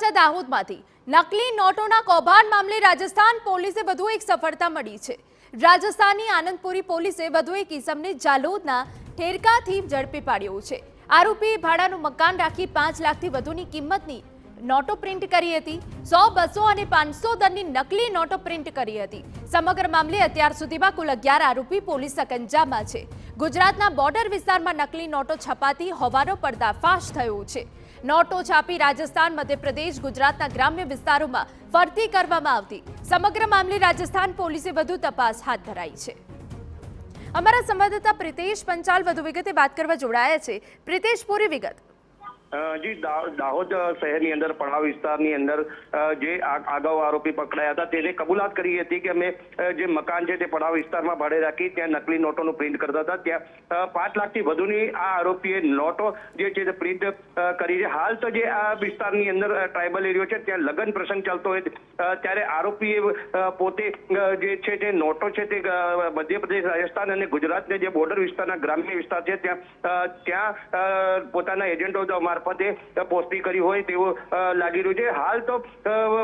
સમાચાર દાહોદમાંથી નકલી નોટોના કૌભાંડ મામલે રાજસ્થાન પોલીસે વધુ એક સફળતા મળી છે। રાજસ્થાનની આનંદપુરી પોલીસે વધુ એક ઇસમને જાલોદના ઠેરકાથી ઝડપી પાડ્યો છે। આરોપી ભાડાનું મકાન રાખી 5 લાખથી વધુની કિંમતની નોટો પ્રિન્ટ કરી હતી। 100, 200 અને 500 દરની નકલી નોટો પ્રિન્ટ કરી હતી। સમગ્ર મામલે અત્યાર સુધીમાં કુલ 11 આરોપી પોલીસ સકંજામાં છે। ગુજરાતના બોર્ડર વિસ્તારમાં નકલી નોટો છપાતી હોવાનો પર્દાફાશ થયો છે। નોટો છાપી રાજસ્થાન, મધ્યપ્રદેશ, ગુજરાતના ગ્રામ્ય વિસ્તારોમાં ફરતી કરવામાં આવતી। સમગ્ર મામલે રાજસ્થાન પોલીસે વધુ તપાસ હાથ ધરાઈ છે। અમારા સંવાદદાતા પ્રિતેશ પંચાલ વધુ વિગતે વાત કરવા જોડાયા છે। પ્રિતેશ, પૂરી વિગત। જી, દાહોદ શહેરની અંદર પડાવ વિસ્તારની અંદર જે અગાઉ આરોપી પકડાયા હતા તેને કબૂલાત કરી હતી કે અમે જે મકાન છે તે પડાવ વિસ્તારમાં ભાડે રાખી ત્યાં નકલી નોટોનું પ્રિન્ટ કરતા હતા। ત્યાં 5 લાખથી વધુની આ આરોપીએ નોટો જે છે તે પ્રિન્ટ કરી છે। હાલ તો જે આ વિસ્તારની અંદર ટ્રાઇબલ એરિયો છે ત્યાં લગ્ન પ્રસંગ ચાલતો હોય ત્યારે આરોપીએ પોતે જે છે તે નોટો છે તે મધ્યપ્રદેશ, રાજસ્થાન અને ગુજરાતના જે બોર્ડર વિસ્તારના ગ્રામ્ય વિસ્તાર છે ત્યાં પોતાના એજન્ટો મારફતે પોસ્ટી કરી હોય તેવું લાગી રહ્યું છે। હાલ તો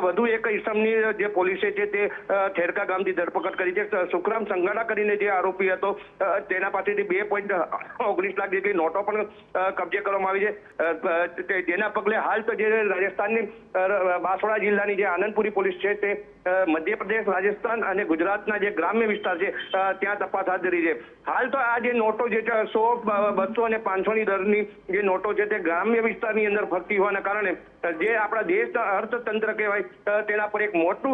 વધુ એક ઇસમની જે પોલીસે છે તે ઠેરકા ગામથી ધરપકડ કરી છે। સુખરામ સંગાડા કરીને જે આરોપી હતો તેના પાસેથી 2.19 લાખ જેટલી નોટો પણ કબજે કરવામાં આવી છે। જેના પગલે હાલ તો જે રાજસ્થાનની બાંસવાડા જિલ્લાની જે આનંદપુરી પોલીસ છે તે મધ્યપ્રદેશ, રાજસ્થાન અને ગુજરાતના જે ગ્રામ્ય વિસ્તાર છે ત્યાં તપાસ હાથ ધરી છે। હાલ તો આ જે નોટો જે 100, 200 અને 500ની દરની જે નોટો છે તે ગ્રામ્ય વિસ્તારની અંદર ફરતી હોવાના કારણે જે આપણા દેશના અર્થતંત્ર કહેવાય તેના પર એક મોટું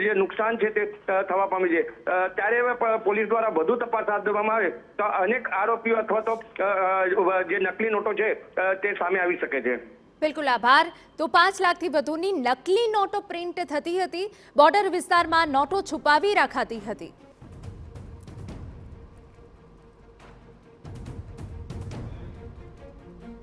જે નુકસાન છે તે થવા પામ્યું છે। ત્યારે પોલીસ દ્વારા વધુ તપાસ હાથ ધરવામાં આવે તો અનેક આરોપીઓ અથવા તો જે નકલી નોટો છે તે સામે આવી શકે છે। બિલકુલ, આભાર। તો 5 લાખથી વધુની નકલી નોટો પ્રિન્ટ થતી હતી। બોર્ડર વિસ્તારમાં નોટો છુપાવી રખાતી હતી।